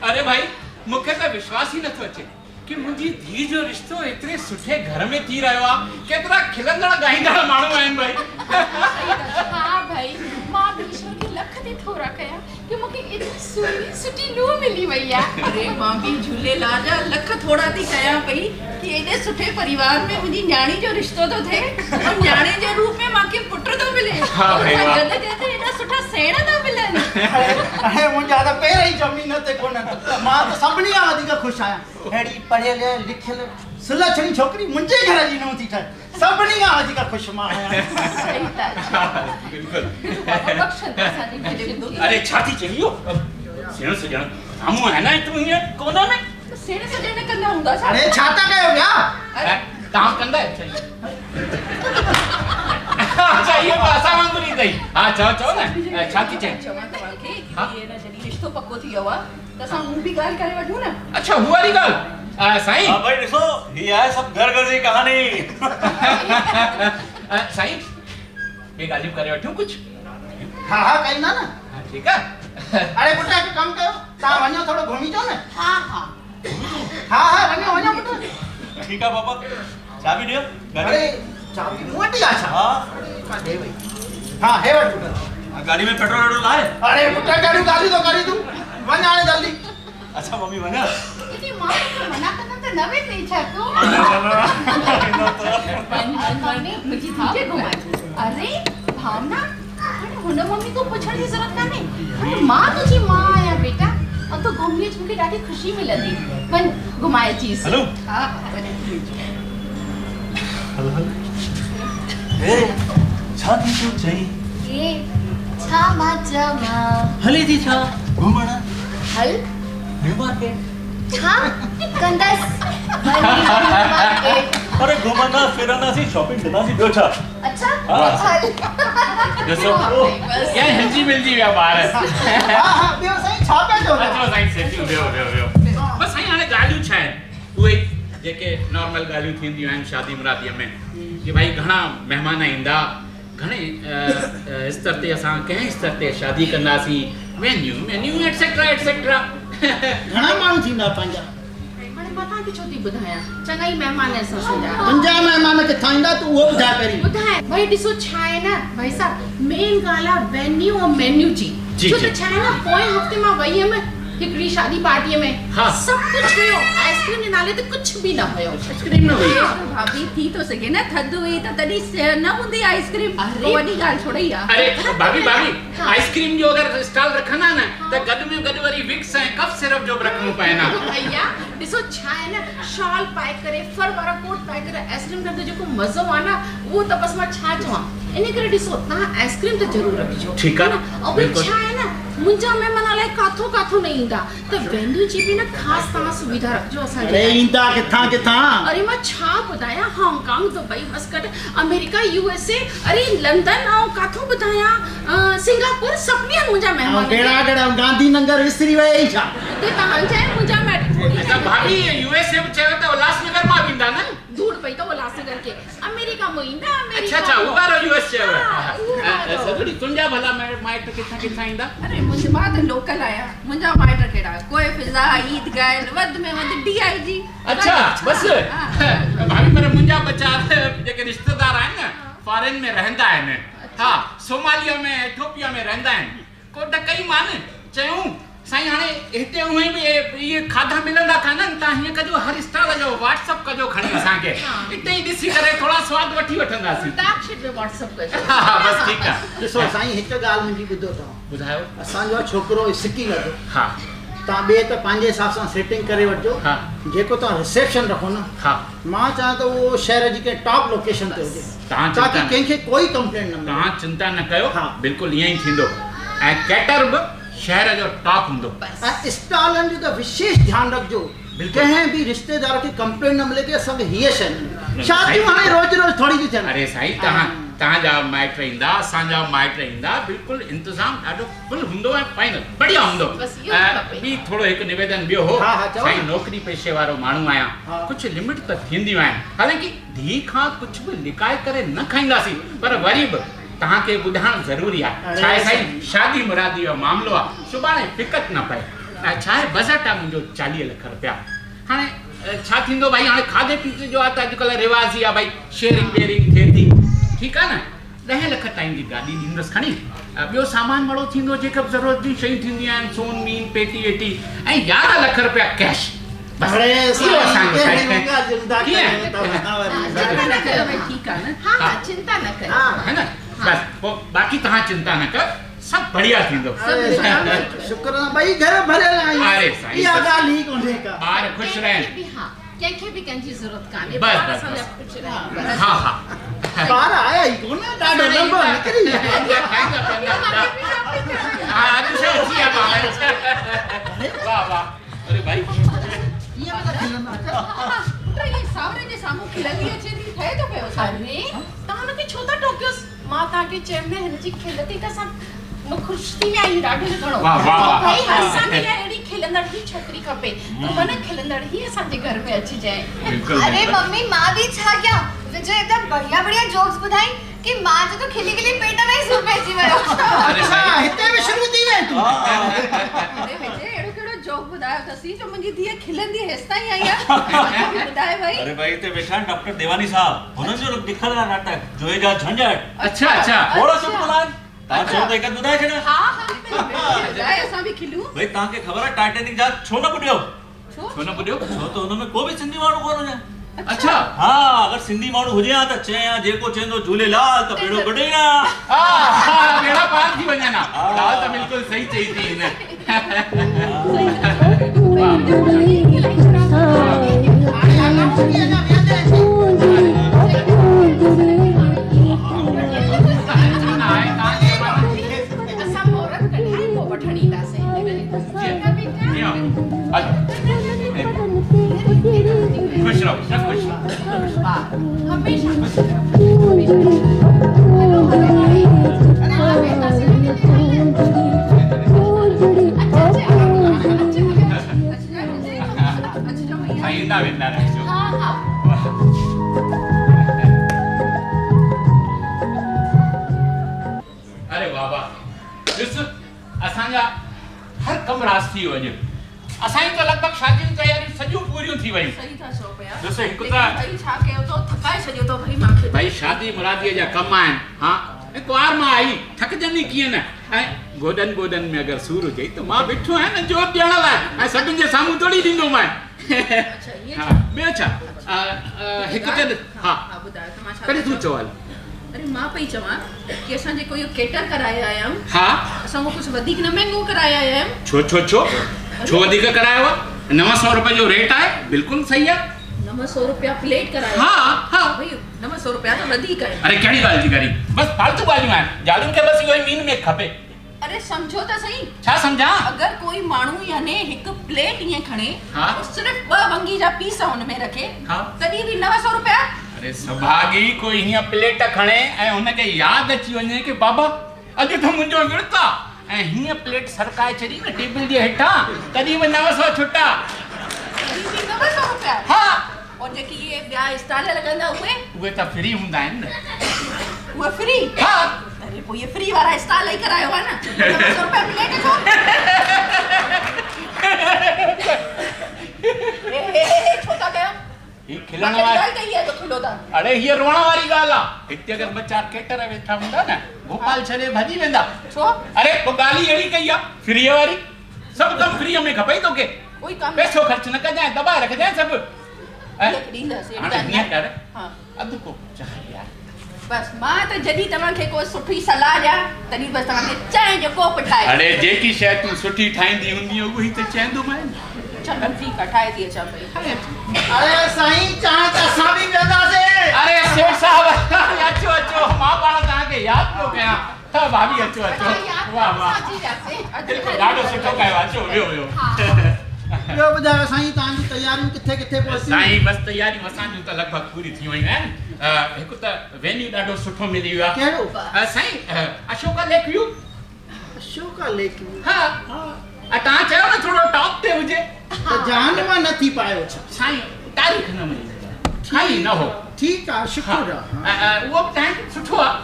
अरे भाई मूंखे त विश्वास ही नथो अचे कि मुंहिंजी धीउ जो रिश्तो एतिरे सुठे घर में थी रहियो आहे। केतिरा खिलंदड़ ॻाईंदड़ माण्हू आहिनि भाई। हाँ भाई, मां भी ईश्वर के लख ते थोरा कया कि मूंखे एतिरी सुहिणी सुठी नूंहं मिली वई आहे। अरे मां भी झूलेलाल जा लख थोड़ा थी कया पई कि एॾे सुठे परिवार में मुंहिंजी न्याणी जो रिश्तो तो थिए और न्याणे जे रूप में मांखे पुट तो मिले। हाँ भाई, वाह। गॾ ते एॾा सुठा सेण था मिलनि। अरे मुंहिंजा त पहिरियों ई ज़मीन ते कोन, मां त सभिनी खां वधीक ख़ुशि आहियां। अहिड़ी पढ़ियल लिखियल सुलक्षणी छोकिरी मुंहिंजे घर जी नूंहं थी ठहे, सभिनी खां वधीक ख़ुशि मां आहियां। सही था। बिल्कुल। अरे छा थी चई इहो? सेण सॼण साम्हूं आहे न तूं हीअं कोन में? सेण सॼण कंदा हूंदा छा? अरे छा था कयो पिया? अरे तव्हां कंदा आहियो? अच्छा इहो त असां वांगुरु ई अथई। हा चओ चओ न, छा थी चई? चवां तव्हांखे कि न जॾहिं रिश्तो पको थी वियो आहे त असां हू बि ॻाल्हि करे वठूं न। अच्छा हू वारी ॻाल्हि साईं। हाँ भाई ॾिसो ये आहे सब घर घर जी कहानी। साईं ये ॻाल्हियूं करे वठूं कुझु? हा हा कंदा न। हा ठीकु आहे। अरे पुट हिकु कमु कयो, तव्हां वञो थोरो घुमी अचो न। हाँ हाँ हा हा वञो वञो पुट। ठीक है पापा, चाबी ॾियो अरे गाड़ी। चाबी मूं वटि ई आहे छा? हाँ ॾे वई। हाँ हे वटि पुट। गाड़ी में पेट्रोल वेट्रोल आहे? अरे पुट गाड़ी गाड़ी तो करी तूं वञ हाणे जल्दी। अच्छा मम्मी वञा? इतनी मां तो मना करना त न वेंदी छा तूं? माने मुझी धीअ घुमाए। अरे भावना, हाणे हुन मम्मी को पुछण जी ज़रूरत कान्हे। अरे मां तुंहिंजी मां आहियां बेटा, और तूं घुमी अच, मूंखे ॾाढी ख़ुशी मिलंदी। वञ घुमाए अचीसि। हेलो हाँ हेलो ए छा थी तूं चई? ए छा मां चवां? हली थी छा घुमण हल न्यू मार्केट? छा कंदस वञी मार्केट? अरे घुमंदा फिरंदासीं शॉपिंग कंदासीं ॿियो छा? अच्छा हाँ। हल। ॾिसो या हिलजी मिलजी विया ॿार। हा हा ॿियो साईं छा पिया चओ? अचो साईं सेठियूं वियो। बस साईं हाणे ॻाल्हियूं छा आहिनि उहे जेके नॉर्मल ॻाल्हियूं थींदियूं आहिनि शादी मुरादीअ में कि भाई घणा महिमान ईंदा, घणे स्तर ते असां कंहिं स्तर ते शादी कंदासीं, मेन्यू एटसेट्रा एटसेट्रा। घणा माण्हू थींदा पंहिंजा? हाणे मां तव्हांखे छो थी ॿुधायां, चङा ई महिमान असां सॼा। तुंहिंजा महिमान किथां ईंदा तूं उहो ॿुधाए पहिरीं। ॿुधाए भाई ॾिसो छा आहे न भाई साहब, मेन ॻाल्हि आहे वेन्यू और मेन्यू जी। छो त छा आहे न, पोएं हफ़्ते मां वई हुयमि हिकिड़ी शादी पार्टीअ में। हाँ। सब कुछ हुयो, आइसक्रीम जे नाले ते कुछ भी न हुयो। आइसक्रीम न हुई? भाभी थी तो सके ना, थधि हुई त तॾहिं न हूंदी आइसक्रीम। अरे वॾी ॻाल्हि थोड़ी आहे। अरे भाभी हाँ। आइसक्रीम जो अगर स्टॉल रखंदा न त गॾ में गॾु वरी विक्स ऐं कफ सिरप जो बि रखणो पए न। भैया ॾिसो छा आहे न, शॉल पाए करे फर वारा कोट पाए करे आइसक्रीम खाइण जो जेको मज़ो आहे न, उहो त बस मां छा चवां। इन करे ॾिसो तव्हां आइसक्रीम त ज़रूर रखिजो। ठीकु आहे, ऐं वरी छा आहे न, मुंहिंजा महिमान अलाए काथों काथों न ईंदा, त वेन्यू जी बि न ख़ासि तव्हां सुविधा रखिजो असांजे अरे लाइ। ईंदा किथां किथां? अरे मां छा ॿुधायां, Hong Kong, Dubai, Muscat, America, USA, अरे लंदन ऐं काथों ॿुधायां, सिंगापुर, सभिनी हंधि मुंहिंजा महिमान। कहिड़ा कहिड़ा गांधीनगर विसरी वई छा? ते तव्हांजा आहिनि, मुंहिंजा मैटर थोड़ी अच्छा भाभी यूएसए में चयो त उल्हासनगर मां ईंदा न? दूर पई त उल्हासनगर के अमेरिका में ईंदा। अच्छा अच्छा उहो वारो यूएस चयो। हाँ, उहो वारो। सदड़ी तुंहिंजा भला माइट किथां किथां ईंदा? अरे मुंहिंजी मां त लोकल आहियां, मुंहिंजा माइट कहिड़ा, कोई फिज़ा, ईदगाह, वधि में वधि DIG। अच्छा बस भाभी पर मुंहिंजा बच्चा जेके रिश्तेदार आहिनि न फॉरेन में रहंदा आहिनि। हाँ सोमालिया में इथियोपिया में रहंदा आहिनि। को त कई मान चयूं साईं हाणे हिते उहे बि इहे खाधा मिलंदा था न, तव्हां हीअं कजो हर स्टॉल जो व्हाट्सअप कजो खणी असांखे, हिते ई ॾिसी करे थोरा स्वाद वठी वठंदासीं। डार्क शीट में व्हाट्सअप कजो। हा हा बस ठीकु आहे। ॾिसो साईं हिकु ॻाल्हि मुंहिंजी ॿुधो तव्हां, ॿुधायो। असांजो छोकिरो सिकी लॻो, हा तव्हां ॿिए त पंहिंजे हिसाब सां सेटिंग करे वठिजो। हा जेको तव्हां रिसेप्शन रखो न, हा मां चाहियां त उहो शहर जी कंहिं टॉप लोकेशन ते हुजे, तव्हां ताकि चिंता कंहिंखे कोई कंप्लेंट न मिले। तव्हां चिंता न कयो, हा। बिल्कुलु ईअं ई थींदो। ऐं कैटर बि शहर जो टॉप हूंदो। ऐं स्टॉलनि जो त विशेष ध्यानु रखिजो, कंहिं बि रिश्तेदार खे कंप्लेंट न मिले कि असांखे हीअ शइ न। शादियूं हाणे रोज़ रोज़ थोरी थियूं थियनि। अरे साईं तव्हांजा माइट ईंदा, असांजा माइट ईंदा, बिल्कुलु इंतज़ाम ॾाढो फुल हूंदो ऐं फाइनल बढ़िया हूंदो। बसि इहो खपे। ॿी थोरो हिकु निवेदन ॿियो हो, हा, हा, चओ साईं न। नौकिरी पेशे वारो माण्हू आहियां, हा। कुझु लिमिट त थींदियूं आहिनि। हालांकि धीउ खां कुझु बि लिकाए करे न खाईंदासीं, पर वरी बि तव्हांखे ॿुधाइणु ज़रूरी आहे। छा आहे साईं, शादी मुरादी जो मामलो आहे, सुभाणे फिकत न पए। छा आहे, बजट आहे मुंहिंजो 40 लख रुपया। हाणे छा थींदो भाई, हाणे खाधे पीते जो आहे त अॼुकल्ह रिवाज़ ई आहे भाई, शेयरिंग वेयरिंग थिए थी, ठीकु आहे न। 10 लख ताईं जी गाॾी ॾींदुसि खणी, ॿियो सामान मड़ो थींदो, जेका बि ज़रूरत जी शयूं थींदियूं आहिनि, सोन मीन पेटी वेटी, ऐं 11 लख रुपया कैश। अरे इहो असांजो कीअं? ठीकु आहे न। हाँ चिंता न कर, है न। बस पोइ बाक़ी तव्हां चिंता न कर, सभु बढ़िया थींदो। शुक्र आहे भाई, घर भरियल आहियूं। अरे साईं, इहा ॻाल्हि ई कोन्हे का। ॿार ख़ुशि रहनि। कंहिंखे बि कंहिंजी ज़रूरत कान्हे, बस, ॿार बस, असांजा बस। ख़ुशि रहनि। हा हा ॿार आया ई कोन, ॾाढो लंबो निकिरी वियो। हा अॼु से अची विया ॿार। वाह वाह। अरे भाई इहा बि त खिलंदा। पुट ये सावरे जे साम्हूं खिलंदी अचे थी, ठहे थो पियो सावरे। अरे तव्हां हुनखे छो था टोकियोसि? मां तव्हांखे चयमि न, हिनजी खिलंदी त असां ख़ुशि थी विया आहियूं ॾाढो घणो। वाह, वाह, वाह। भाई असांखे अहिड़ी खिलंदड़ ई छोकिरी खपे, त मन खिलंदड़ ई असांजे घर में अची जाए। बिल्कुलु अरे मम्मी, मां भी छा क्या विजय एकदम बढ़िया बढ़िया जोक्स ॿुधाई कि मां जो तो खिली खिली पेट में ही सूर पइजी वियो। अरे अच्छा, साईं, हिते बि शुरू थी वई तूं। अरे विजय एड़ो केड़ो जोक ॿुधायो अथसीं जो मुंहिंजी धीअ खिलंदी हेसि ताईं आई आहे। ॿुधाए भाई। अरे भाई हिते वेठा आहिनि डॉक्टर देवानी साहब, हुननि जो लिखियल आहे नाटक जोए जा झंझट। अच्छा अच्छा। थोरो सो ॿुधाइनि, तव्हां चओ त हिकु ॿुधाए छॾियो। हा हा ॿुधाए, असां बि खिलूं। भाई तव्हांखे ख़बर आहे टाइटेनिक जहाज छो न ॿुॾियो? छो न ॿुधियो? छो त हुन में को बि सिंधी माण्हू कोन हुया। अच्छा। हा, अगर सिंधी माण्हू हुजे हा त चए हा जेको चवंदो झूलेलाल त बेड़ो ॿुॾे न। हा बेड़ा पार थी वञनि हा। ॻाल्हि त बिल्कुलु सही चई थी हिन। असां मोहरत कढाए पोइ वठण ईंदासीं। खुश रहो, सब खुश रहो। हमेशा आइंदा वेंदा रहिजो। अरे वाह वाह, ॾिस असांजा हर कमु रास थी वियो अॼु। असांजी त लॻभॻि शादी जी तयारियूं सॼियूं पूरियूं थी वयूं। सही था चओ पिया। ॾिस हिकु लेकिन त भाई छा कयो तो थकाए छॾियो तो भाई मांखे। भाई शादी मुरादीअ जा कम आहिनि। हा कुआर मां आई थकजंदी कीअं न। ऐं गोॾनि गोॾनि में अगरि सूर हुजे त मां बीठो आहियां न जोत ॾियण लाइ, ऐं सभिनि जे साम्हूं थोरी ॾींदो मां। अच्छा ये हा ॿियो छा, हिकु त हा हा ॿुधायो तमाशा। पहिरीं तूं चओ हल। अरे मां पई चवां कि असां जेको इहो केटर कराए आया आहियूं, हा असां उहो कुझु वधीक न महांगो कराए आया आहियूं। छो छो छो छो वधीक करायो आहे? 900 रुपए जो रेट आहे, बिल्कुलु सही आहे। 900 रुपया प्लेट कराए। हा हा। भाई 900 रुपया तो वधीक आहे। अरे कहिड़ी ॻाल्हि थी करी, बसि फालतू ॻाल्हियूं आहिनि। जालुनि खे बसि इहो ई मीन में खपे। अरे समझो त सही, छा सम्झा? अगर कोई माण्हू याने हिकु प्लेट ईअं खणे हा। और सिर्फ 2 वंगी जा पीस हुन में रखे, हा। तॾहिं बि 900 रुपया। अरे सभागी कोई हीअं प्लेट खणे ऐं हुनखे यादि अची वञे कि बाबा अॼु त मुंहिंजो विर्त आहे, ऐं हीअं प्लेट सरकाए छॾी न टेबल जे हेठां, तॾहिं बि 900 छुटा। तॾहिं बि 900 रुपया। हा। और जेकी ये ॿिया स्टाल लॻंदा उहे त फ्री हूंदा आहिनि न। उहे फ्री। हा। अरे पोइ ये फ्री वारा स्टाल ई करायो आहे न। 900 रुपया प्लेट छो? छो था कयो? ही खिलण वारी ॻाल्हि कई आहे तो खिलो था। अरे हीअ रोअण वारी ॻाल्हि आहे। हिते अगरि ॿ चारि केटर वेठा हूंदा न, भोपाल छॾे भॼी वेंदा। छो? अरे तो ॻाल्हि ई अहिड़ी कई आहे, फ्रीअ वारी। सभु कमु फ्रीअ में खपई तोखे, कोई कम पैसो ख़र्च न कजांइ, दॿाए रखजांइ सभु। ॾींदासीं। हाणे हीअं कर, हा अधु कोप चांहि यार। बस मां त जॾहिं तव्हांखे को सुठी सलाह ॾियां तॾहिं बस तव्हांखे चांहि जो कोप ठाहे। अरे जेकी शइ तूं सुठी ठाहींदी हूंदी उहो ई त चवंदोमांइ। चलो ठीक आहे, ठाहे थी अचां पई। अरे साईं, चांहि त असां बि वेंदासीं। अरे सेठ साहब अचो अचो, मां पाण तव्हांखे यादि पियो कयां। हा भाभी अचो अचो। वाह वाह, बिल्कुलु ॾाढो सुठो कयो। अचो वियो वियो। ॿियो ॿुधायो साईं, तव्हांजी तयारियूं किथे किथे पहुतियूं? साईं बसि तयारियूं असांजूं त लॻभॻि पूरी थी वयूं आहिनि। हिकु त वेन्यू ॾाढो सुठो मिली वियो आहे। कहिड़ो? साईं Ashoka lake view. Ashoka lake. हा तव्हां चयो न थोरो टॉप ते हुजे, त जान मां न थी पायो छा? साईं तारीख़ न मिली, खाली न हो। ठीकु आहे, शुक्र आहे। उहो बि टाइम सुठो आहे।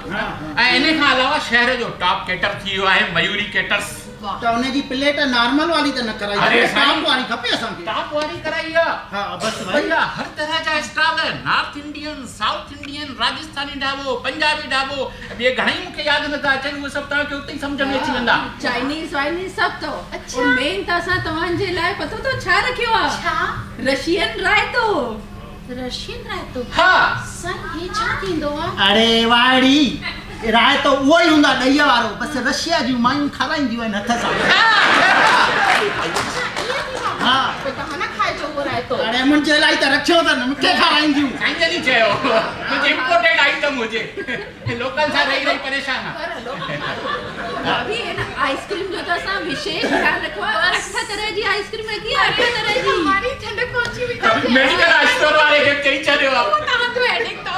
ऐं इन खां अलावा शहर जो टॉप केटर थी वियो आहे मयूरी केटर्स। त उनजी प्लेट नॉर्मल वाली त न कराई, अरे साईं, टॉप वाली खपे असांखे। टॉप वाली कराई आहे। हा बस भाई, भैया हर तरह जा स्टाइल है, north Indian, south Indian, Rajasthani ढाबो, पंजाबी ढाबो, ॿिए घणेई मूंखे यादि नथा अचनि, उहे सभु तव्हांखे उते ई सम्झ में अची वेंदा। चाइनीज वाइनीज सब तो। अच्छा। और मेन त असां तव्हांजे लाइ पतो तो छा रखियो आहे? छा? रशियन रायतो। रशियन रायतो? हा साईं हे छा थींदो आहे? अरे वाड़ी राय तो उहो ई हूंदा ॾहीअ वारो, बसि रशिया जूं मायूं खाराईंदियूं आहिनि हथ सां। हा तो तव्हां न खाइजो उहो रायतो। अरे मुंहिंजे लाइ त रखियो अथनि, मूंखे खाराईंदियूं। साईं जॾहिं चयो मुंहिंजी इम्पोर्टेड आइटम हुजे, लोकल सां रही रही परेशान आहे। पर लोग भाभी है ना आइसक्रीम जो तो असां विशेष ध्यान रखो आहे। 8 तरह जी आइसक्रीम रखी आहे, 8 तरह जी। हमारी ठंडक पहुंची हुई काफी। मेडिकल स्टोर वारे खे चई छॾियो आहे। तव्हां जो हेडेक अथव।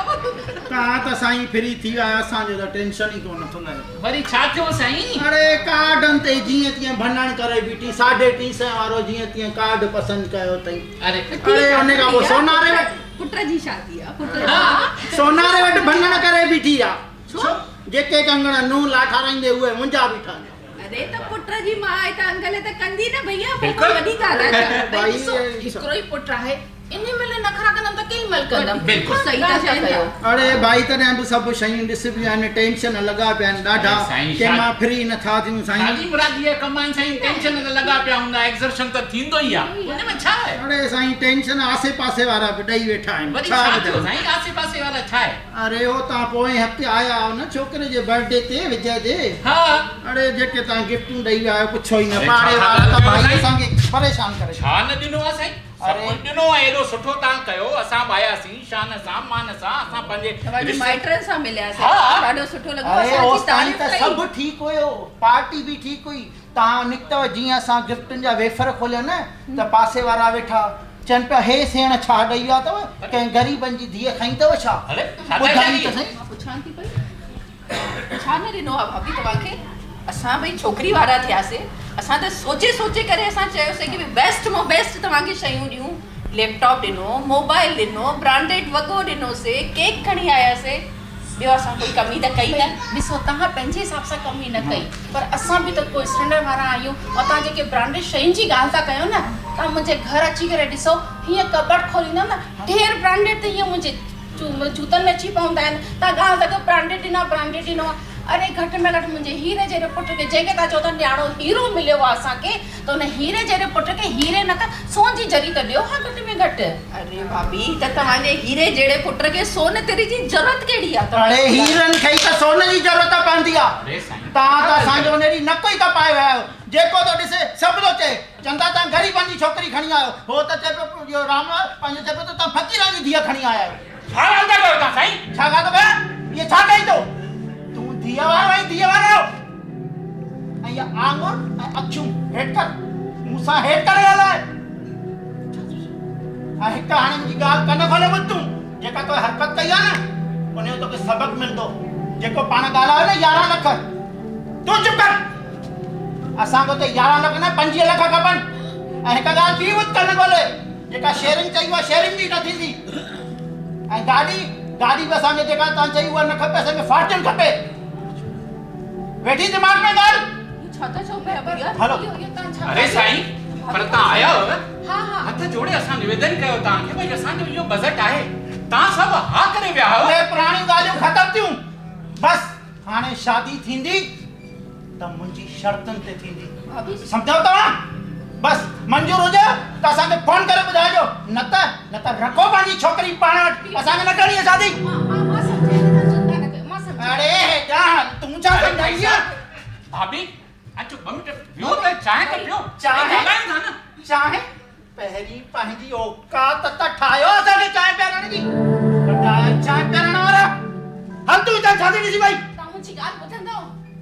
तव्हां त साईं फ्री थी विया, असांजो त टेंशन ई कोन थो लहे। वरी छा थियो साईं? अरे कार्डनि ते जीअं तीअं भंडण करे बीठी, 350 वारो जीअं तीअं कार्ड पसंदि कयो अथई। अरे अरे उन खां पोइ सोनारे वटि, पुट जी शादी आहे, पुट हाँ। जी। सोनारे वटि भंडण करे बीठी आहे। छो? जेके कंगण नूं लाठाराईंदे उहे मुंहिंजा बीठा आहिनि। अरे त पुट जी मां आहे त अंकल त कंदी न भैया, बिल्कुलु। वॾी ॻाल्हि आहे। भाई, ॾिसो, हिकिड़ो ई पुट आहे, इन महिल नखरा कंदमि त केॾी महिल कंदमि। बिल्कुलु। सही था चयो। अरे भाई तॾहिं बि सभु शयूं ॾिसबियूं आहिनि, टेंशन लॻा पिया आहिनि ॾाढा, साईं, के मां फ्री नथा थियूं साईं। शादी मुरादी जे कमाइनि साईं टेंशन त लॻा पिया हूंदा, एक्सर्शन त थींदो ई आहे, हुन में छा आहे? अरे साईं टेंशन आसे पासे वारा बि ॾेई वेठा आहिनि, वरी छा छा ॿुधायां? थियो साईं? आसे पासे वारा छा आहे? अरे हो तव्हां पोएं हफ़्ते आया आहियो न छोकिरे जे बर्थडे ते विजय जे। हा अरे जेके तव्हां गिफ्टूं ॾेई विया आहियो पुछो ई न, अरे पाड़े छा वारा त था भाई कयो असांखे परेशान करे छा न ॾिनो आहे साईं? अरे। सभु कुझु ॾिनो आहे, एॾो सुठो तव्हां कयो, असां बि आयासीं शान सां मान सां, असां पंहिंजे तव्हांजे माइटनि सां मिलियासीं, हाँ। ॾाढो सुठो लॻो। अरे असांजी ओस ताईं तारीफ़ त कई। सभु ठीकु हुयो, पार्टी बि ठीकु हुई। तव्हां निकितव जीअं असां गिफ्टुनि जा वेफर खोलिया न त पासे वारा वेठा चवनि पिया, हे सेण छा ॾेई विया अथव, कंहिं ग़रीबनि जी धीअ खई अथव छा? अरे छा था ॿुधाई चयो? त सही। मां पुछां थी पई छा न ॾिनो आहे भाभी तव्हांखे? असां भई छोकिरी वारा थियासीं, असां त सोचे सोचे करे असां चयोसीं कि बेस्ट में बेस्ट तव्हांखे शयूं ॾियूं। लैपटॉप ॾिनो, मोबाइल ॾिनो, ब्रांडेड वॻो ॾिनोसीं, केक खणी आयासीं। ॿियो असां कोई कमी त कई न। ॾिसो तव्हां पंहिंजे हिसाब सां कमी न कई, पर असां बि त कोई स्टैंडर्ड वारा आहियूं। और तव्हां जेके ब्रांडेड शयुनि जी ॻाल्हि था कयो न, तव्हां मुंहिंजे घर अची करे ॾिसो, हीअं कबट खोलींदव न, ढेर ब्रांडेड त हीअं मुंहिंजे जूतनि में अची पवंदा आहिनि। तव्हां ॻाल्हि था कयो ब्रांडेड ॾिनो, ब्रांडेड ॾिनो। अरे घटि में घटि मुंहिंजे हीरे जहिड़े पुट खे, जेके तव्हां चओ था न्याणो हीरो मिलियो आहे असांखे, त उन हीरे जहिड़े पुट खे हीरे न त सोन जी जरी त ॾियो हा घटि में घटि। अरे भाभी त तव्हांजे हीरे जहिड़े पुट खे सोन तेरी जी ज़रूरत कहिड़ी आहे? अरे हीरनि खे ई त सोन जी ज़रूरत पवंदी आहे। अरे साईं तव्हां त असांजो उनजी नक ई त पाए विया आहियो। जेको थो ॾिसे सभु थो चए, चवंदा तव्हां ग़रीबनि जी छोकिरी खणी आयो, हो त चए पियो इहो राम पंहिंजो चए पियो त तव्हां फ़क़ीरनि जी धीअ खणी आया आहियो। छा ॻाल्हि था कयो तव्हां साईं? छा ॻाल्हि थो कयां? इहे छा कई थो? तूं धीअ वारो ऐं धीअ वारो, ऐं इहा आङुर ऐं अखियूं हेठि कर, मूंसां हेठि करे ॻाल्हाए। ऐं हिकु हाणे मुंहिंजी ॻाल्हि कन खोले ॿुध तूं, जेका तो हरकत कई आहे न, उनजो तोखे सबक़ मिलंदो। जेको पाण ॻाल्हायो न 11 लख, तूं चुप कर। असांखे त 11 लख न 25 लख खपनि। ऐं हिकु ॻाल्हि ॿी ॿुध कन खोले, जेका शेयरिंग चई उहा शेयरिंग बि न थींदी। ऐं गाॾी बि असांखे जेका तव्हां चई उहा न खपे, असांखे फॉर्च्यून खपे। वेठी दिमाग़ में ॻाल्हि? छा था चओ पिया भैया? हलो। इहो तव्हां छा अरे साईं पर तव्हां आया हुयव, हा हा हथ जोड़े असां निवेदन कयो तव्हांखे, भई असांजो इहो बजट आहे, तव्हां सभु हा करे विया आहियो। उहे पुराणियूं ॻाल्हियूं ख़तमु थियूं। बसि हाणे शादी थींदी त मुंहिंजी शर्तुनि ते थींदी। भाभी सम्झो तव्हां? बसि मंज़ूर हुजे त असांखे फोन करे ॿुधाइजो, न त रखो पंहिंजी छोकिरी पाण वटि, असांखे न करणी आहे शादी। मां सम्झाई नथा, चिंता न कयो, मां सम्झाई। अरे जान तूं छा अरे सम्झाई भाई आहे? साहब, भाभी अचो 2 मिनट पियो त चांहि त पियो, चांहि? ॻाल्हायूं था न। चाहे पहिरीं पंहिंजी औकात त ठाहियो असांखे चांहि पियारण जी। वॾा चांहि पियारण वारा, हल तूं हितां शादी ॾिसी वई। तव्हां मुंहिंजी ॻाल्हि ॿुधंदव?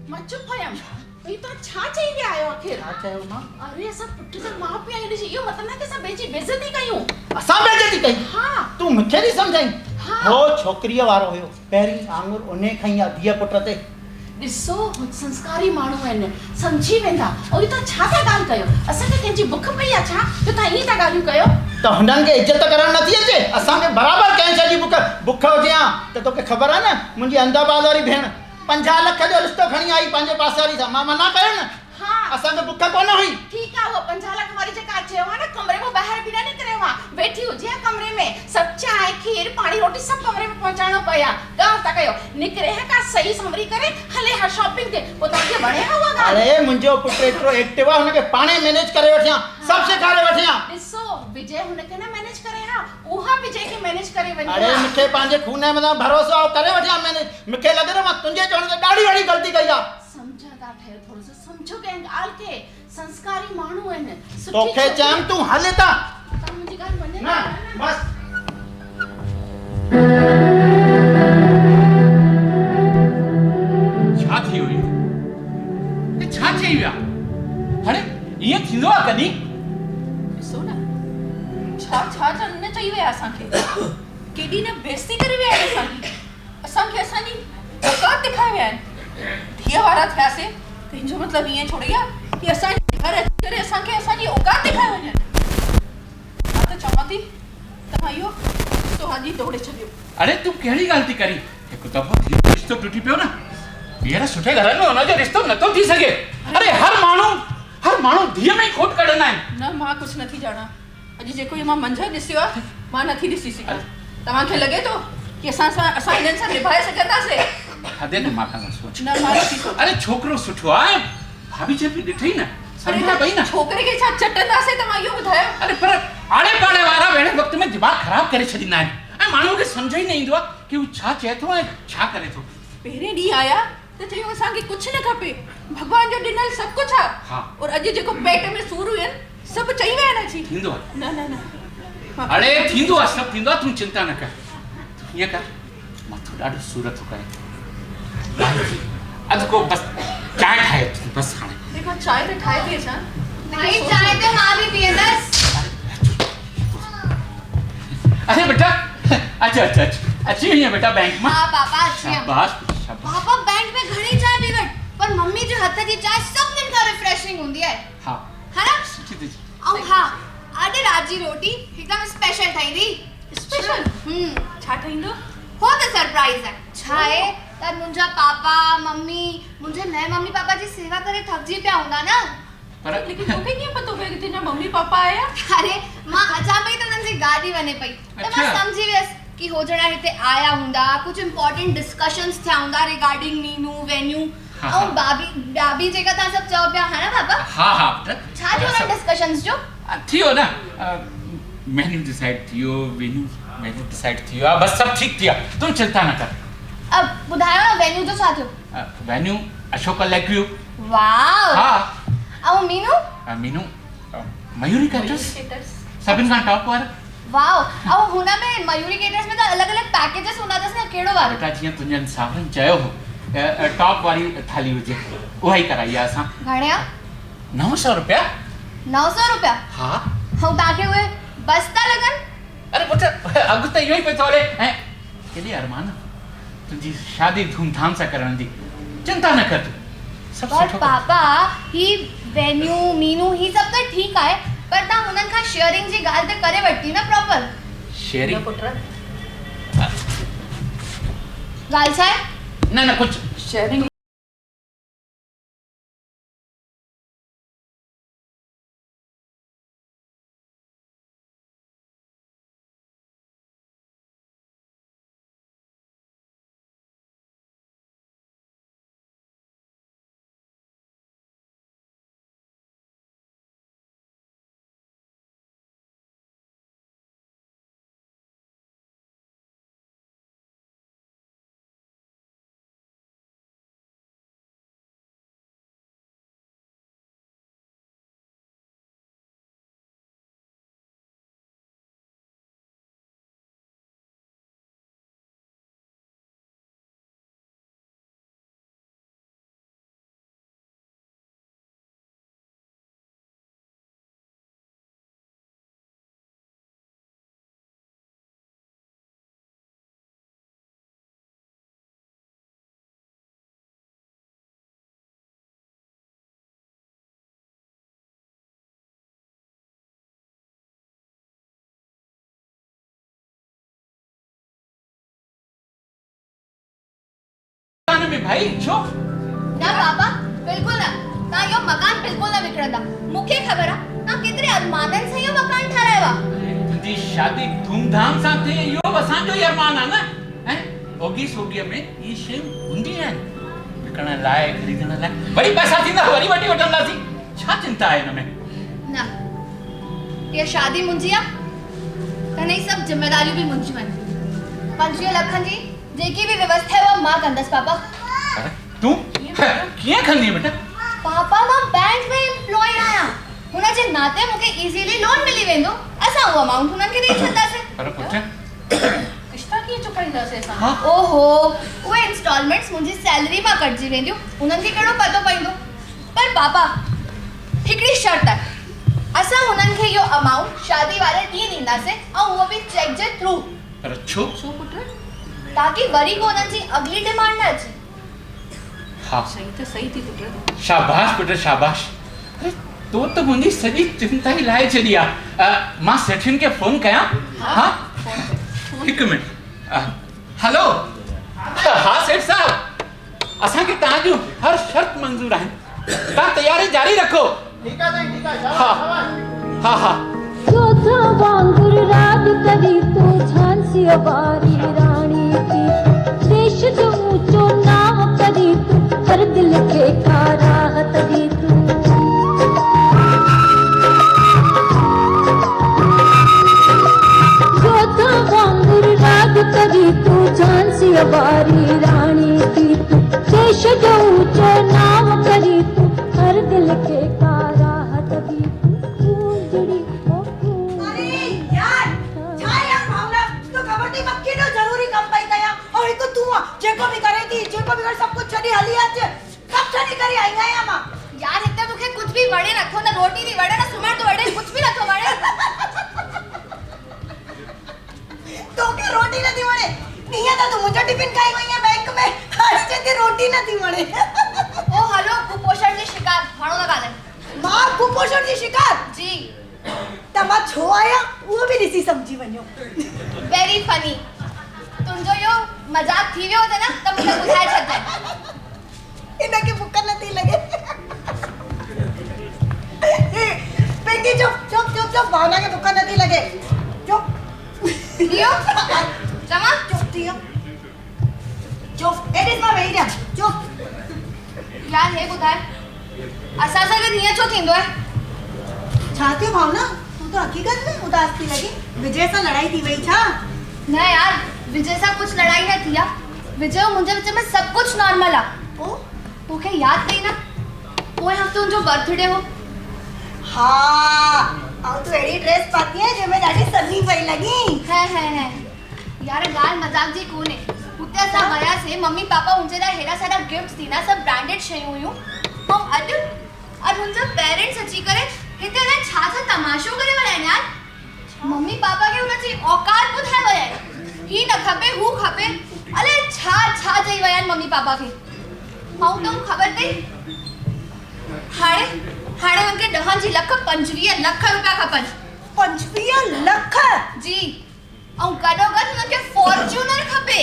मां चुप हुयमि। भई तव्हां छा चई विया आहियो आख़िर? छा चयो मां? अरे असां पुट जा माउ पीउ आहियूं, ॾिसी इहो मतिलबु न कि असां ॿिए जी बेइज़ती कयूं। असां बेइज़ती कई? हा तूं मूंखे थी सम्झाई? हा। हो छोकिरीअ वारो हुयो, पहिरीं आङुर उन्हे खई आहे धीअ पुट ते। ॾिसो संस्कारी माण्हू आहिनि, सम्झी वेंदा। ऐं तव्हां छा था ॻाल्हि कयो? असांखे कंहिंजी बुख पई आहे छा जो तव्हां ईअं था ॻाल्हियूं कयो? त हुननि खे इज़त करणु नथी अचे? असांखे बराबरि कंहिं शइ जी बुख हुजे हा त तोखे ख़बर आहे न, मुंहिंजी अहमदाबाद वारी भेण 50 लख जो रिश्तो खणी आई पंहिंजे पासे वारी सां मां मना कयो न हाँ असांखे बुख कोन हुई ठीक है वो 50 लाख वाली जगह चयो है ना कमरे में बाहर भी ना निकरे वहां बैठी हो जे कमरे में सब चाय खीर पानी रोटी सब कमरे में पहुंचाणो पया गांव तक कयो निकरे है का सही समरी करे हले हर शॉपिंग ते वो तो के बणे हुआ गा अरे मुंहिंजो पुट एतिरो एक्टिव आहे हुनखे पाणे मैनेज करे वठियां सब सेखारे वठियां ॾिसो विजय हुनखे ना मैनेज करे हा उहा विजय के मैनेज करे वञे अरे मूंखे पंहिंजे खून में भरोसो आहे करे वठियां मैनेज मूंखे लॻे थो मां तुंहिंजे चवण ते ॾाढी वॾी ग़लती कई आहे समझदा ठहर थोड़ो सो समझो के ॻाल के संस्कारी माण्हू आहिनि तोखे चयमि तूं हले ता तव्हां मुंहिंजी ॻाल्हि मञे न बस छा थी हुई ए छा थी विया हाणे ईअं थींदो आहे कॾहिं ॾिसो न छा छा त न चई विया असांखे केॾी न बेइज़ती करे विया आहिनि असांजी असांजी औकात ॾेखारे विया आहिनि धीअ वारा थियासीं त हिन जो मतिलबु ईअं थोरी आहे की असांजे घर अची करे असांखे असांजी औकात ॾेखारे वञनि मां त चवां थी तव्हां इहो रिश्तो हाजी तोड़े छॾियो अरे तूं कहिड़ी ॻाल्हि थी करी हिकु दफ़ो धीअ जो रिश्तो टुटी पियो न ॿीहर सुठे घर में हुनजो रिश्तो नथो थी सघे अरे हर माण्हू धीअ में ई खोट कढंदा आहिनि न मां कुझु नथी ॼाणा अॼु जेको इहो मां मंझंदि ॾिसियो आहे मां नथी ॾिसी सघां तव्हांखे लॻे थो की असां हिननि सां निभाए सघंदासीं थधे दिमाग़ सां सोच न मां नथी सोचां अरे छोकिरो सुठो आहे भाभी चए पई ॾिठई न सम्झा पई न छोकिरे खे छा चटंदासीं तव्हां इहो ॿुधायो अरे पर आड़े पाड़े वारा वेड़े वक़्त में दिमाग़ ख़राब करे छॾींदा आहिनि ऐं माण्हू खे सम्झ ई न ईंदो आहे की हू छा चए थो ऐं छा करे थो पहिरें ॾींहुं आया त चयूं असांखे कुझु न खपे भॻवान जो ॾिनल सभु कुझु आहे हा। और अॼु जेको पेट में सूर हुयनि सभु चई विया आहिनि अची थींदो आहे न न न अरे थींदो आहे सभु थींदो आहे तूं चिंता न कर तूं ईअं कर मथो ॾाढो सूर थो करे अधु को बसि चांहि ठाहे बसि हाणे देखो चांहि त ठाहे थी अचां भाई चाय तो मां भी पींदस अरे बेटा अची वई है बेटा बैंक में हां पापा अच्छी है शाबाश शाबाश पापा बैंक में घणी चाय पीवट पर मम्मी जो हथ जी चाय सब दिन का रिफ्रेशिंग हुंदी है हाँ है ना सुठी थी और हां आडे राजी रोटी एकदम स्पेशल ठाहींदी स्पेशल छा ठाहींदो हो त सरप्राइज है छाए त मुंहिंजा पापा मम्मी मुंहिंजे नए मम्मी पापा जी सेवा करे थकजी पिया हूंदा न पर लेकिन तोखे कीअं पतो पियो कि तुंहिंजा मम्मी पापा आया अरे मां अचा पई त उन्हनि जी गाॾी वञे पई त मां अच्छा। सम्झी वियसि कि हो ॼणा हिते आया हूंदा कुछ इंपॉर्टेंट डिस्कशंस थिया हूंदा रिगार्डिंग मीनू वेन्यू हाँ, ऐं हाँ। भाभी जेका तव्हां सभु चओ पिया है ना पापा हाँ बेटा छा थियो हुन डिस्कशंस जो थियो न मेन्यू डिसाइड थियो मेन्यू डिसाइड थियो बस सब ठीक थिया तुम चिंता न कर अब ॿुधायो न वेन्यू जो छा थियो वेन्यू अशोक लेक्यू वाओ हाँ ऐं मीनू मीनू मयूरी कैटर्स सभिनि खां टॉप वारा वाओ ऐं हुन में मयूरी केटर्स में त अलॻि अलॻि पैकेजेस हूंदा अथसि न कहिड़ो वारो बेटा जीअं तुंहिंजनि सावरनि चयो हो टॉप वारी थाली हुजे उहा ई कराई आहे असां घणे आ 900 रुपया 900 रुपया हा ऐं तव्हांखे उहे बस था लॻनि अरे पुट अघु त इहो ई पियो थो हले ऐं केॾी अरमान तुंहिंजी शादी धूमधाम सां करण जी चिंता न कर तूं सभु पर सुठो पापा ही वेन्यू मीनू ही सब त ठीकु आहे पर तव्हां हुननि खां शेयरिंग जी ॻाल्हि त करे वरिती न प्रॉपर शेयरिंग पुत्र ॻाल्हि छा आहे न कुझु शेयरिंग मकान में भाई छो ना पापा बिल्कुल ना ता यो मकान बिल्कुल ना विकड़ंदा मुखे खबर आ ता केतरे अरमानन से यो मकान ठारायवा तुझी शादी धूमधाम सां थे यो असांजो ई अरमान आहे न हैं ओगी सोगी में ये शइ हूंदी है विकण लाइ खरीदण लाइ वरी पैसा थींदा वरी वठी वठंदासीं छा चिंता आहे हिन में ना ये शादी मुंजी आ तने सब जिम्मेदारी भी मुंजी वन 25 लखन जी जेकी भी व्यवस्था है वो मां कंदस पापा तू किए खंदी बेटा पापा मां बैंक में एम्प्लॉय आया हुन जे नाते मुके इजीली लोन मिली वेंदो असा वो अमाउंट हुनन के दी छंदा से पर पुछ किश्ता कीअं चुकाईंदा से असां हाँ ओहो वो इंस्टॉलमेंट्स मुंजी सैलरी मां कटजी वेंदियो हुनन के केड़ो पतो पइंदो पर पापा हिकड़ी शर्त है असा हुनन के यो अमाउंट शादी वाले दी दींदा से और वो भी चेक जे थ्रू पर छो छो पुट ताकि वरी को हुनन जी अगली डिमांड ना अचे हाँ सही थी पुट शाबाश बेटा शाबाश तो मुंहिंजी सॼी चिंता ई लाहे छॾी आहे मां सेठियुनि खे फोन कयां हाँ हिकु मिनट हेलो हाँ सेठ साहब असांखे तव्हांजूं हर शर्त मंज़ूर आहिनि तव्हां तयारी जारी रखो ठीक है ठीक है हाँ हाँ हाँ चौथा वांगुर राज करी तू झांसी वारी रानी की देश जो ऊंचो नाम करी तू हर दिल के का राहत दी तू चौथा वांगुर राज करी तू झांसी वारी रानी की तू देश जो ऊंचो नाम करी तू हर दिल के का राहत दी तू जुड़ी अरे यार छा यार भावना तो खबर थी मक्की नो जरूरी कम पई कया और हिकु तू जेको भी करे थी जेको भी कर सब कुछ छडी हली आज सब छडी करी आई आया मां यार इतना मुखे कुछ भी वड़े रखो ना रोटी भी वड़े ना सुमर तो वड़े कुछ भी रखो वड़े तो के रोटी न थी वणे निया तो मुझे टिफिन खाई गई है बैंक में आज के रोटी न थी वणे ओ हेलो कुपोषण की शिकार भाणो लगा ले मां कुपोषण की शिकार जी तमा छो आया वो भी दिसी समझी वणो वेरी फनी तुम जो यो मजाक थी वियो थे ना तब मुझे बुझाए छते इना के बुक्का न थी लगे पेंगी चुप चुप चुप चुप भावना के बुक्का न थी लगे चुप लियो जमा चुप थियो चुप एट इज माय वेरिया चुप यार हे बुधाए असा सा के निया छो थींदो है छाती भावना तू तो हकीकत में उदास थी लगी विजय से लड़ाई थी वही छा ना यार विजय सा कुछ लड़ाई न थिया विजय और मुंजे विच में सब कुछ नॉर्मल आ ओ तोखे याद थई ना पोए हफ्ते जो बर्थडे हो हाँ और तू एडी ड्रेस पाती है जो मैं जाके सन्नी पई लगी है यार गाल मजाक जी कोने उते असा गया से मम्मी पापा उनसे दा हेरा सारा गिफ्ट्स दीना सब ब्रांडेड शयूं हुयूं हम अड और उनसे पेरेंट्स अची करे हिते ना छा छा तमाशो करे वया यार मम्मी पापा के उनजी औकात बुधाए वया ही न खपे हु खपे अले छा छा जई वया मम्मी पापा के हाउ तुम खबर थई हाणे उनके 10 लख 25 लख रुपया खपन 25 लख जी और गडो गड उनके फॉर्च्यूनर खपे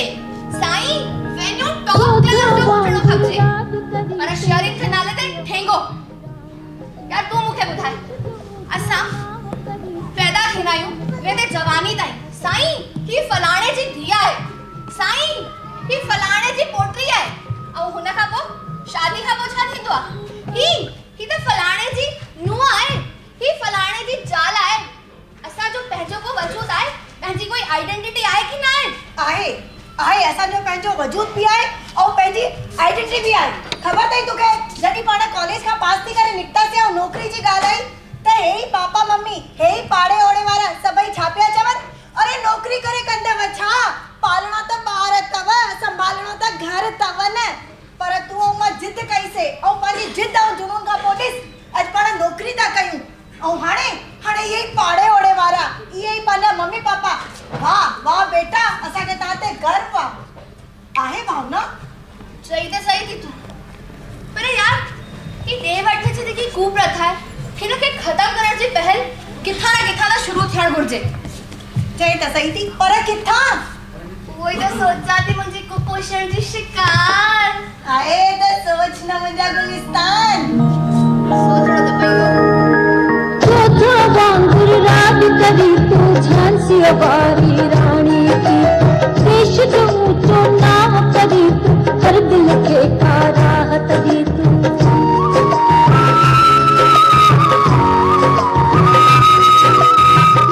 साईं वेन्यू टॉप क्लास जो उठणो खपे पर शरीर के नाले ते ठेंगो यार तू मुखे बुधाए असा पैदा थिनायू वेते जवानी ताई साईं ही फलाणे जी धिया है साईं ही फलाणे जी पोटरी है और हुन का पो शादी का पो छा थिंदो ही तो फलाणे जी नुआ है ही फलाणे जी जाल है असा जो पहजो को वजूद आए पंहिंजी कोई आइडेंटिटी आहे कि ना आहे आहे असा जो पंहिंजो वजूद भी आहे और पंहिंजी आइडेंटिटी भी आहे खबर तई तोखे जदी पाण कॉलेज का पास थी करे निकता से और नौकरी जी गाल आई त हे ही पापा मम्मी हे ही पाड़े ओड़े वाला सभई छापिया चवन अरे नौकरी करे कंदे वछा पालना त बाहर तव संभालना त घर तव न पर तू म जिद कई से और पानी जिद और जुनून का पोटिस आज पाण नौकरी ता कयूं और हाणे यही पाड़े ओड़े वाला यही पाना मम्मी पापा वाह वाह बेटा असा के ताते गर्व आहे भावना सही ते सही थी तू पर यार ये डे वठे छे की कुप्रथा है हिन के खत्म करण जी पहल किथा ना किथा ना शुरू थियण घुर्जे चई त सही थी पर किथा वही तो सोचा थी मुंजी पोषण जी शिकार आहे त सोच न मुंहिंजा गुलिस्तान सोचणो त पईंदो चौथा वांगुर राग करी तू झांसी वारी रानी की देश जो ऊंचो नाम करी तू हर दिल के का राहत दी तू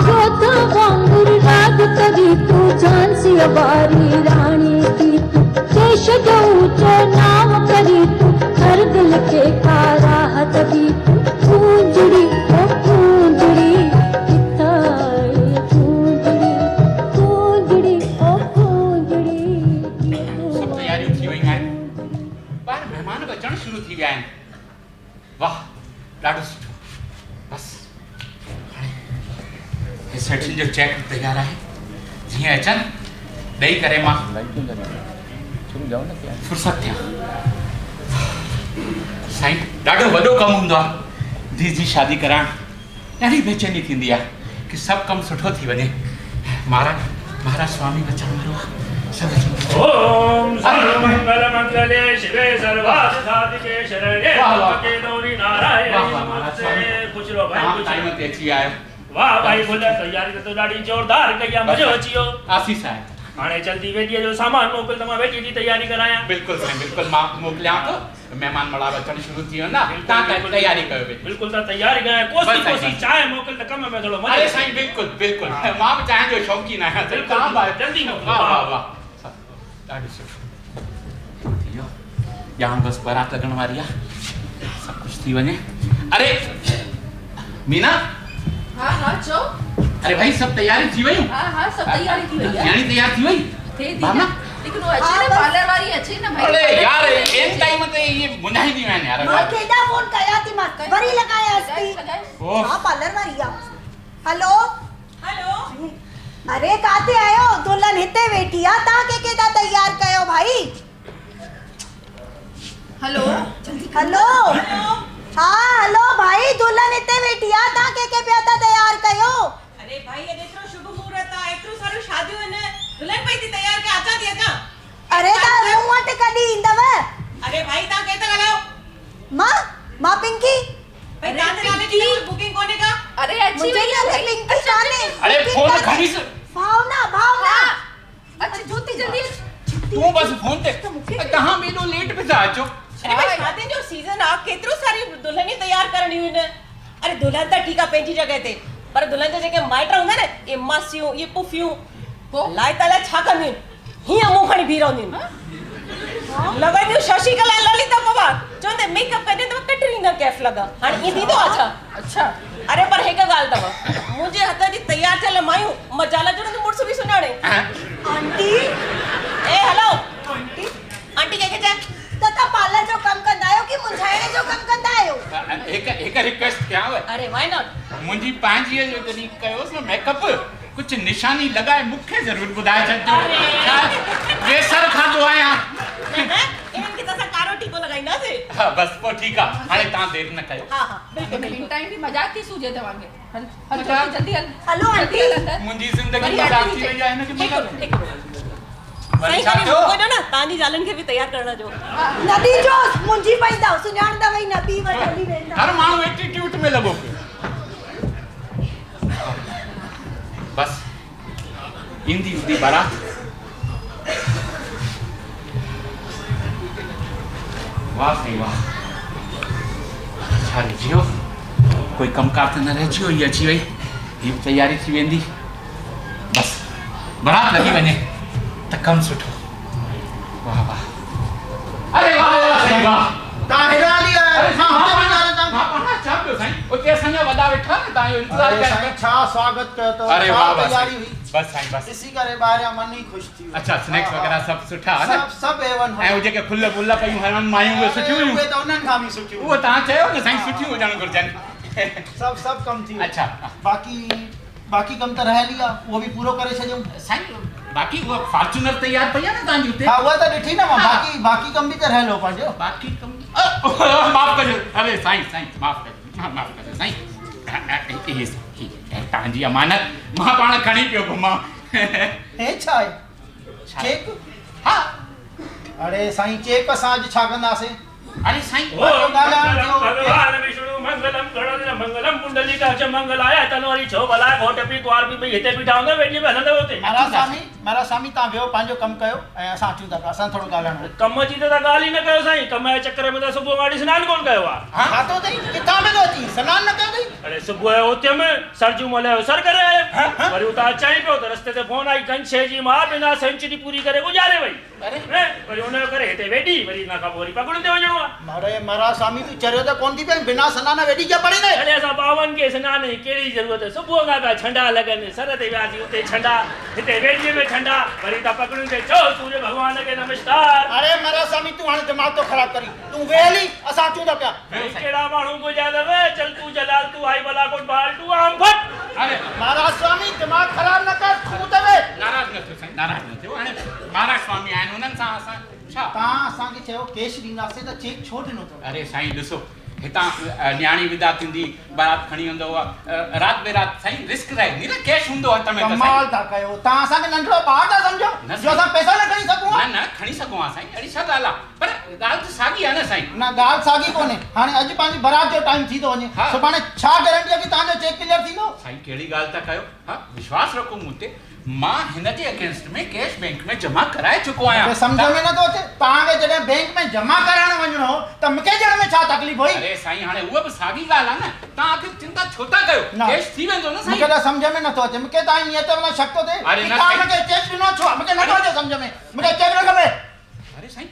चौथा वांगुर राग करी तू झांसी वारी रानी की तू देश जो ऊंचो नाम करी तू हर दिल के का राहत दी तू पूंजड़ी ओ पूंजड़ी पूंजड़ी ओ पूंजड़ी सब तैयारियूं थी वयूं आहिनि ॿाहिरि महिमान बि अचणु शुरू थी विया आहिनि वाह ॾाढो सुठो बसि हाणे सेठियुनि जो चेक तयारु आहे जीअं अचनि ॾेई करे मां फुर्सत थियां साईं ॾाढो वॾो कमु हूंदो आहे धीउ जी शादी कराइणु ॾाढी बेचैनी थींदी आहे कि सभु कमु सुठो थी वञे महाराज स्वामी बचण वारो आहे ओम सर्वमंगल मंगले शिवे सर्वार्थ साधिके शरण्ये त्र्यंबके गौरी नारायणी नमस्ते खुश रहो भाई खुश टाइम ते अची आयो वाह भाई बोले तैयारी तो ॾाढी जोरदार कई आहे मज़ो अची वियो आसीस आहे हाणे जल्दी वेठीअ जो सामान मोकिल त मां वेठी जी तैयारी करायां बिल्कुलु साईं बिल्कुलु मां मोकिलियां थो महिमान मड़ाव अचणु शुरू थी वेंदा तव्हां तयारी कयो बिल्कुलु त तयारी कयां कोसी कोसी चांहि मोकिल त कम में थोरो मज़ो अरे साईं बिल्कुलु बिल्कुलु मां बि चांहि जो शौक़ीन आहियां जल्दी मोकिल वाह वाह वाह ॾाढो सुठो थी वियो ॼाण बसि बारात लॻण वारी आहे सभु कुझु थी वञे अरे मीना हाँ हाँ चो अरे भाई सब तैयारी थी वई हाँ हाँ सब तैयारी थी वई है यानी तैयार थी वई थे दी मामा लेकिन वो अच्छे ना पार्लर वाली अच्छी ना भाई अरे यार इन टाइम ते ये बुझाई दी मैंने यार मां केॾा फोन कया थी मां वरी लॻायासि थी ओह हा पार्लर वारी आहे हलो हलो अरे काथे आयो दुल्हन हिते वेठी आहे तव्हां के था तैयार कयो भाई हेलो जल्दी हलो हाँ हलो भाई दुल्हन हिते वेठी आहे तव्हां के पिया था तैयार कयो अरे भाई ये एतिरो शुभ मुहूर्त आहे एतिरो सारो शादियूं आहिनि दुल्हन पई थी तैयार के अचां थी अचां अरे तव्हां मूं वटि कॾहिं ईंदव अरे भाई तव्हां केर था ॻाल्हायो मां पिंकी भाई तव्हांजे नाले जी कोई बुकिंग कोन्हे का अरे अच्छी मुंहिंजे वई है नाले भाई पिंकी कान्हे अरे फोन खणी से भावना अच्छा ज्योति जल्दी तू बस फोन ते कहां मेलो लेट पे जा अचो अरे भाई शादी जो सीजन आ केतिरो सारी दुल्हनी तैयार करणियूं आहिनि अरे दुल्हन त ठीकु आहे पंहिंजी जॻह ते पर दुल्हन जा जेके माइट हूंदा न ये मासियूं ये पुफियूं लाइ ताला छा कंदियूं हीअं मुंहुं खणी बीह रहंदियूं लॻंदियूं शशिकला ललिता पवार चवंदे मेकअप कॾहिं त कटरीना कैफ लॻा हाणे ईअं थींदो आहे छा अच्छा अरे पर हिकु ॻाल्हि अथव मुंहिंजे हथ जी तैयार थियल मायूं मजाला जो न मुड़ुस बि सुञाणे आंटी ए हलो आंटी आंटी कंहिंखे चए तव्हां पार्लर जो कमु कंदा आहियो कि मुंझाइण जो कमु कंदा आहियो एक रिक्वेस्ट कयांव अरे व्हाई नॉट मुंहिंजी पंहिंजीअ जो जॾहिं कयोसि न मेकअप कुझु निशानी लॻाए मूंखे ज़रूरु ॿुधाए छॾिजो छा बेसर खाधो आहियां इन्हनि खे त असां कारो टीको लॻाईंदासीं हा बसि पोइ ठीकु आहे हाणे तव्हां देरि न कयो हा हा बिल्कुल इन टाइम भी मजाक थी सूझे तव्हांखे हल हल मजाक? जल्दी हल हलो, जल्दी आंटी। हल अंदर। मुंहिंजी ज़िंदगी वरी मज़ाक आंटी थी जी वई आहे हिनखे हिकु मज़ाक मिनट, हिकु मिनट। वरी साईं छा कॾहिं थियो? मोकिलियो न तव्हांजी ज़ालुनि खे बि तैयार करण जो न ॾिजो मुंहिंजी पईंदव सुञाणंदव ई न पी वठी वेंदा हर माण्हू एटीट्यूड में लॻो पियो बसि ईंदी ईंदी बारात वाह साईं वाह छा रहिजी वियो कोई कमकार त न रहिजी वियो हीअ अची वई हीअ तयारी थी वेंदी बसि बारात लॻी वञे त कमु सुठो वाह वाह अरे वाह वाह साईं वाह तव्हां हेॾा हली आया मां पाणा छा पियो साईं उते असांजा वॾा वेठा न तव्हांजो इंतज़ारु अरे पिया साईं छा स्वागत कयो अथव अरे छा वाह वाह तयारी साईं। हुई बसि साईं बसि ॾिसी करे ॿाहिरियां मन ई ख़ुशि थी वियो अच्छा स्नैक्स वग़ैरह सभु सुठा है न सभु एवन ऐं उहे जेके फुल फुल पयूं हलनि मायूं उहे सुठियूं हुयूं उहे त उन्हनि खां बि सुठियूं उहो तव्हां चयो न साईं सुठियूं हुजणु घुरिजनि सभु कमु थी वियो अच्छा बाक़ी कमु त रहियल ई आहे उहो बि पूरो करे छॾियूं साईं बाक़ी उहा फॉर्च्यूनर तयार पई आहे न तव्हांजी हुते हा उहा त ॾिठी न मां हा। बाक़ी कमु बि त रहियल हो पंहिंजो बाक़ी कम माफ़ कजो अरे साईं साईं माफ़ कजो साईं इहे तव्हांजी अमानत मां पाण खणी पियो घुमां हे छा आहे चेक हा अरे साईं चेक असां अॼु छा कंदासीं? अरे साईं ओम मंगलम भगवान विष्णु मंगलम गणोदर मंगलम पुंडलिका च मंगलाय तनोरी छो भला घोट पी कुआर पी हिते बीठा हूंदो वेॾी में हलंदो हुते। महाराज स्वामी तव्हां वियो पंहिंजो कमु कयो ऐं असां अचूं था असां थोरो ॻाल्हाइणो। कम जी त ॻाल्हि ई न कयो साईं, कम जे चक्कर में त सुबुह गाड़ी सनान कोन कयो आहे। हा तो अथई किथां में थो अची सनानु न कयो अथई? अरे सुबुह जो उथियम सरजू मल सर करे आयुमि वरी उतां अचां ई पियो त रस्ते ते फोन आई कंछ जी मां बिना सेंचुरी पूरी करे गुज़ारे वई। अरे वरी उनजो करे हिते वेॾी वरी हिन खां पोइ वरी पकड़नि ते वञणो आहे। अरे महाराज स्वामी तूं चरियो त कोन थी पई बिना सनान वेॾी जा पड़ी न। अरे असां बावन खे सनान जी कहिड़ी ज़रूरत? सुबुह खां पिया छंडा लॻनि सर ते वियासीं उते छंडा हिते वेॾीअ में छंडा वरी त पकड़नि ते चओ सूर्य भॻवान खे नमस्कार। अरे महाराज स्वामी तूं हाणे दिमाग़ तो ख़राब करी तूं वेहली असां अचूं था पिया। कहिड़ा माण्हू गुज़ारे वे चल तू जलाल तू आई भला कोट बाल तू आम फट। अरे महाराज स्वामी दिमाग़ ख़राब न कर तूं त वे नाराज़ न थियो साईं नाराज़ न थियो। हाणे महाराज स्वामी आहिनि उन्हनि सां असां छा? तव्हां असांखे चयो कैश ॾींदासीं त चेक छो ॾिनो अथव? अरे साईं ॾिसो हितां न्याणी विदा थींदी बारात खणी वेंदो राति बेराति साईं रिस्क रहंदी न कैश हूंदो हथ में। कमाल था कयो तव्हां असांखे नंढड़ो ॿार था सम्झो जो असां पैसा न खणी सघूं? न खणी सघूं साईं अहिड़ी छा ॻाल्हि आहे पर ॻाल्हि त साॻी आहे न साईं। न ॻाल्हि साॻी कोन्हे हाणे अॼु पंहिंजी बारात जो टाइम थी थो वञे सुभाणे छा गारंटी आहे कि तव्हांजो चेक क्लियर थींदो? साईं कहिड़ी ॻाल्हि था कयो? हा विश्वास रखो मूं ते मां हिन जे अगेंस्ट में कैश बैंक में जमा कराए चुको आहियां। सम्झ में नथो अचे तव्हांखे जॾहिं बैंक में जमा कराइण वञिणो हो त मूंखे ॼण में छा तकलीफ़ हुई? अरे साईं हाणे उहा बि साॻी ॻाल्हि आहे न तव्हां आख़िर चिंता छो था कयो? कैश थी वेंदो न साईं। मूंखे त सम्झ में नथो अचे मूंखे तव्हां ईअं त वञा शक थो थिए अरे न तव्हां मूंखे चेक ॾिनो छो? मूंखे नथो अचे सम्झ में मूंखे चेक न खपे। अरे साईं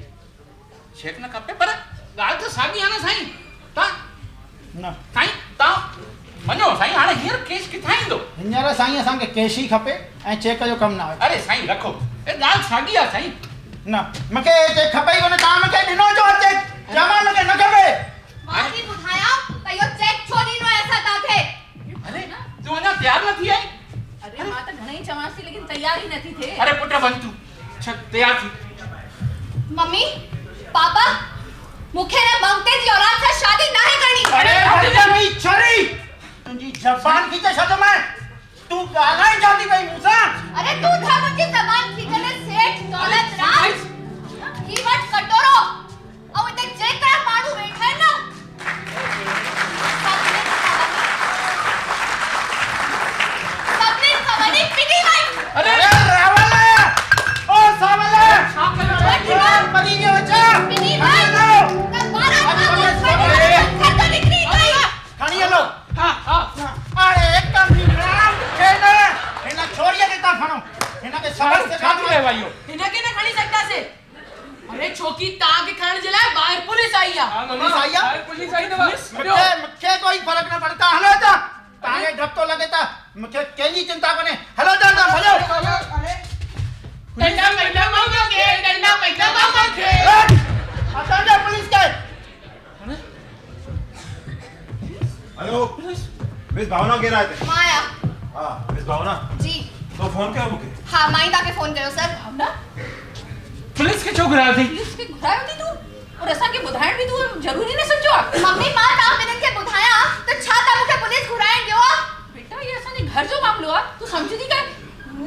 चेक न खपे पर ॻाल्हि त साॻी आहे न साईं। तव्हां न साईं तव्हां वञो साईं हाणे हींअर कैश किथां ईंदो? हींअर साईं असांखे कैश ई खपे ऐं चेक जो कमु न आहे। अरे साईं रखो ए ॻाल्हि साॻी आहे साईं। न मूंखे चेक खपे ई कोन्हे तव्हां मूंखे ॾिनो छो चेक जमा मूंखे न खपे। मां थी ॿुधायां त इहो चेक छो ॾिनो आहे असां तव्हांखे? अरे तूं अञा तयार न थी आई? अरे मां त घणेई चवांसि थी लेकिन तयार ई नथी थिए। अरे पुट बन तूं छा तयार थी? मम्मी पापा मूंखे न ममते जी औलाद सां शादी नाहे करणी। अरे हरिजनी छरी तुंहिंजी ज़बान खींचे छॾो मैं तूं ॻाल्हाए जाती पई मूंसां। अरे तू था मुंहिंजी ज़बान खींचने सेठ दौलत राज ही वट कटोरो ऐं हिते जेतिरा माण्हू वेठा आहिनि न सभिनी खवनी पिटी वई। अरे रावल ओ सावल छा कयो? मरी वियो छा? पिटी वई त बारा खत निकरी गई। खणी हलो। हां हां अरे एकदम राम हिन छोरीअ खे था खणो हिन खे सबक छाती सिखाओ। ले वायो हिनखे न खणी सघंदासीं। अरे छोकी तव्हांखे खणण जे लाइ ॿाहिरि पुलिस आई आहे। पुलिस आई आहे? पुलिस आई अथव। मूंखे कोई फर्क न पड़ता हलो था तव्हांखे डप थो लॻे त मूंखे कंहिंजी चिंता कोन्हे हलो था हलो। डंडा पैदा मांगे डंडा पैदा मांगे असांजा पुलिस के हेलो मिस भावना कह रहा थे? माया हाँ मिस भावना जी तो फोन कयो मूंखे? हाँ मां ई तव्हांखे फोन कयो सर। भावना पुलिस खे छो घुरायो थी? पुलिस खे घुरायो थी तूं और असांखे ॿुधाइण बि तूं ज़रूरी न सम्झो आहे? मम्मी मां तव्हां ॿिन्हिनि खे ॿुधायां त छा तव्हां मूंखे पुलिस घुराइण ॾियो आहे? बेटा ये असांजे घर जो मामलो आहे तूं सम्झी थी कर?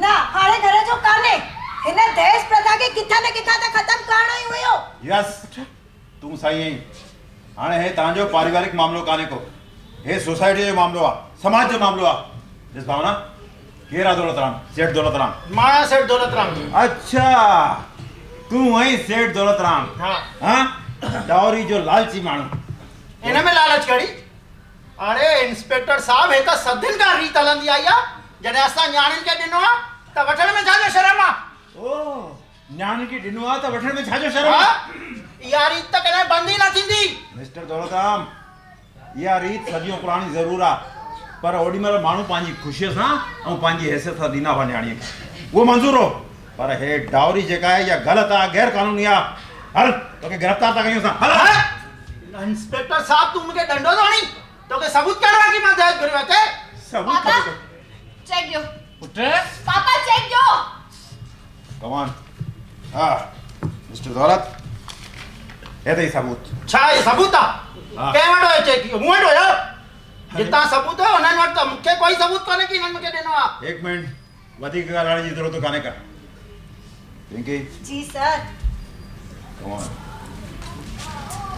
न हाणे घर जो कान्हे हिन दहेज प्रथा खे किथां न किथां त ख़तम करणो ई हुयो। यस तूं सही आहीं हाणे हे तव्हांजो पारिवारिक मामलो कान्हे को हे सोसाइटी जो मामलो आहे समाज जो मामलो आहे। मिस भावना केरु आहे दौलतराम? सेठ दौलतराम। माया सेठ दौलतराम। अच्छा तूं वहीं सेठ दौलतराम? हाँ डावरी जो लालची माण्हू। हिन में लालच कड़ी? अरे इंस्पेक्टर साहब हे त सदिन खां रीत हलंदी आई आहे जॾहिं असां न्याणियुनि खे ॾिनो आहे त वठण में छाजो शर्म आहे? ओ न्याणी खे ॾिनो आहे त वठण में छाजो शर्म आहे? इहा रीत त कॾहिं बंदि ई न थींदी। मिस्टर दौलतराम इहा रीत सदियों पुराणी ज़रूर आहे पर ओॾीमहिल माण्हू पंहिंजी ख़ुशीअ सां ऐं पंहिंजी हैसियत सां ॾींदा हुआ न्याणीअ खे उहो मंज़ूर हो पर हे डावरी जेका आहे इहा ग़लति आहे गैर क़ानूनी आहे। हल तोखे गिरफ़्तार था कयूं असां। हल इंस्पेक्टर साहब तूं मूंखे डंडो थो हणी तोखे सबूत कहिड़ो आहे कि मां दहेज घुरियो आहे? सबूत पापा खपे चेक ॾियो। पुट पापा चेक ॾियो। कमान हा मिस्टर दौलत हे अथई सबूत। छा आहे सबूत आहे? हाँ। कंहिं वटि हुयो चेक? मूं वटि हुयो? जितां सबूत हुयो हुननि वटि त मूंखे कोई सबूत कोन्हे कि हिननि मूंखे ॾिनो आहे। एक मिनट वधीक ॻाल्हाइण जी ज़रूरत कान्हे का पिंकी जी सर।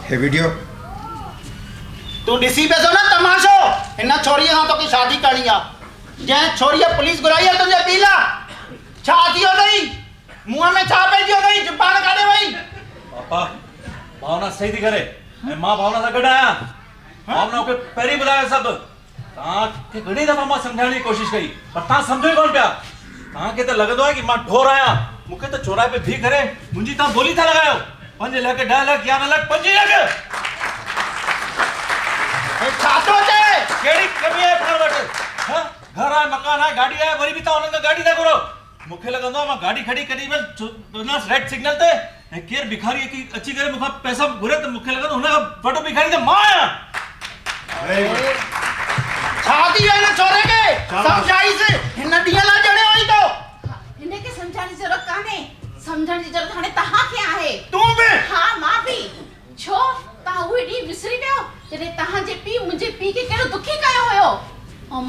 हे वीडियो तू ॾिसी पियो न तमाशो हिन छोरीअ सां तोखे शादी करणी आहे जंहिं छोरीअ पुलिस घुराई आहे तुंहिंजे पीउ लाइ छा थियो अथई मुंहं में छा पइजी अथई जुबान काॾे वई पापा भावना सही थी करे ऐं मां भावना सां गॾु आहियां भावना खे पहिरीं ॿुधायो सभु तव्हांखे घणी दफ़ा मां सम्झाइण जी कोशिशि कई पर तव्हां सम्झो ई कोन पिया तव्हांखे त लॻंदो आहे कि मां ढोर आहियां मूंखे त चौराहे पे बीह करे मुंहिंजी तव्हां बोली था लॻायो 5 लख 10 लख 11 लख 25 लख छा थो चए कहिड़ी कमी आहे पाण वटि घर आहे मकान आहे गाॾी आहे वरी बि तव्हां हुननि खां गाॾी था घुरो मूंखे लॻंदो आहे मां गाॾी खड़ी कॾहिं महिल रेड सिग्नल ते ऐं केरु भिखारी अची करे मूंखां पैसा घुरे त मूंखे लॻंदो हुन खां वॾो भिखारी त मां आहियां छा थी वियो हिन छोरे खे सम्झाईसि हिन ॾींहं लाइ जणियो हुई तो हिन खे सम्झाइण जी ज़रूरत कान्हे सम्झण जी ज़रूरत हाणे तव्हांखे आहे तूं बि हा मां बि छो तव्हां उहे ॾींहुं विसरी वियो जॾहिं तव्हांजे पीउ मुंहिंजे पीउ खे कहिड़ो दुखी कयो हुयो ऐं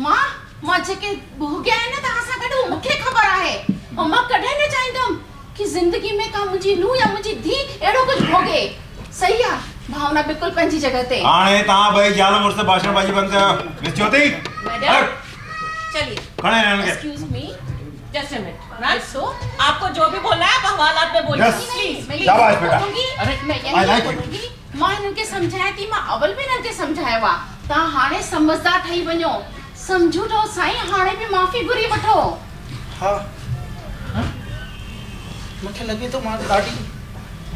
मां जेके भोॻिया आहिनि तव्हां सां गॾु मूंखे ख़बर आहे ऐं मां कॾहिं न चाहींदमि कि ज़िंदगी में का मुंहिंजी नूंहुं या मुंहिंजी धीउ अहिड़ो कुझु भोॻे सही आहे भावना बिल्कुलु पंहिंजी जॻह ते हाणे तव्हां ॿई ज़ाल मुड़ुस भाषणबाजी बंदि कयो मिस ज्योति मैडम चलिए खणे हिननि खे excuse me just a minute so आपको जो भी बोलना है आप हवालात में बोलिए Yes. प्लीज शाबाश बेटा अरे मैं I यही like it. बोलूंगी मां हिननि खे सम्झायां थी मां अवल बि हिननि खे सम्झायो आहे तव्हां हाणे समझदार ठही वञो सम्झो तो साईं हाणे बि माफ़ी घुरी वठो हा मूंखे लॻे थो मां ॾाढी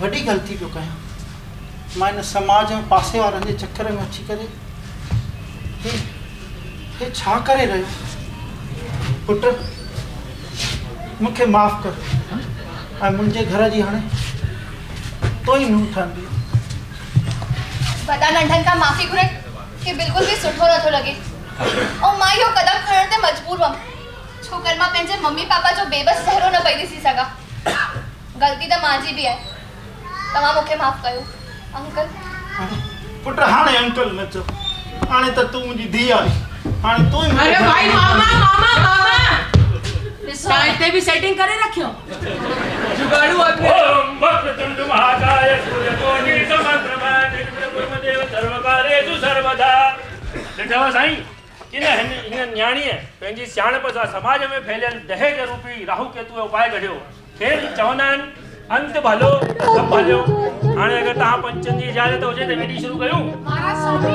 वॾी ग़लती पियो कयां मां हिन समाज ऐं पासे वारनि जे चकर में अची करे हे छा करे रहियो पुटु मूंखे माफ़ कर ऐं मुंहिंजे घर जी हाणे तो ई नूंहुं ठहंदी वॾा नंढनि खां माफ़ी घुरे कि बिल्कुल भी सुठो नथो लॻे ऐं मां इहो कदम खणण ते मजबूर हुअमि छो कर मां पंहिंजे मम्मी पापा जो बेबस चहिरो न पई ॾिसी सघां ग़लती त मुंहिंजी बि आहे तव्हां मूंखे माफ़ कयो अंकल पुट हाणे अंकल न चओ हाणे त तूं मुंहिंजी धीउ आहीं हाणे तूं ई अरे भाई मामा ॾिसो हिते बि सेटिंग करे रखियो जुगाड़ू अॻिते ओम वक्रतुंड महाकाय सूर्यकोटि समप्रभा निर्विघ्नं सर्वकार्येषु सर्वदा ॾिठव साईं हिन न्याणीअ पंहिंजी सियाणप सां समाज में फैलियल दहेज रूपी राहु केतु जो उपाय कढियो खेल चवंदा आहिनि अंत भलो सब भलो हाणे अगरि तव्हां पंचनि जी इजाज़त हुजे त वेठी शुरू कयूं महाराज स्वामी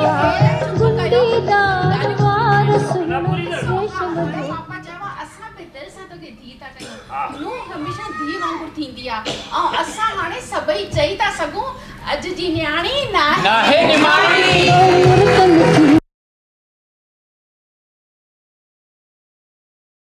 पापा चवा असां बि दिलि सां तोखे धीउ था कयूं नूंहुं हमेशह धीउ वांगुरु थींदी आहे ऐं असां हाणे सभई चई था सघूं अॼु जी न्याणी नाहे निमाणी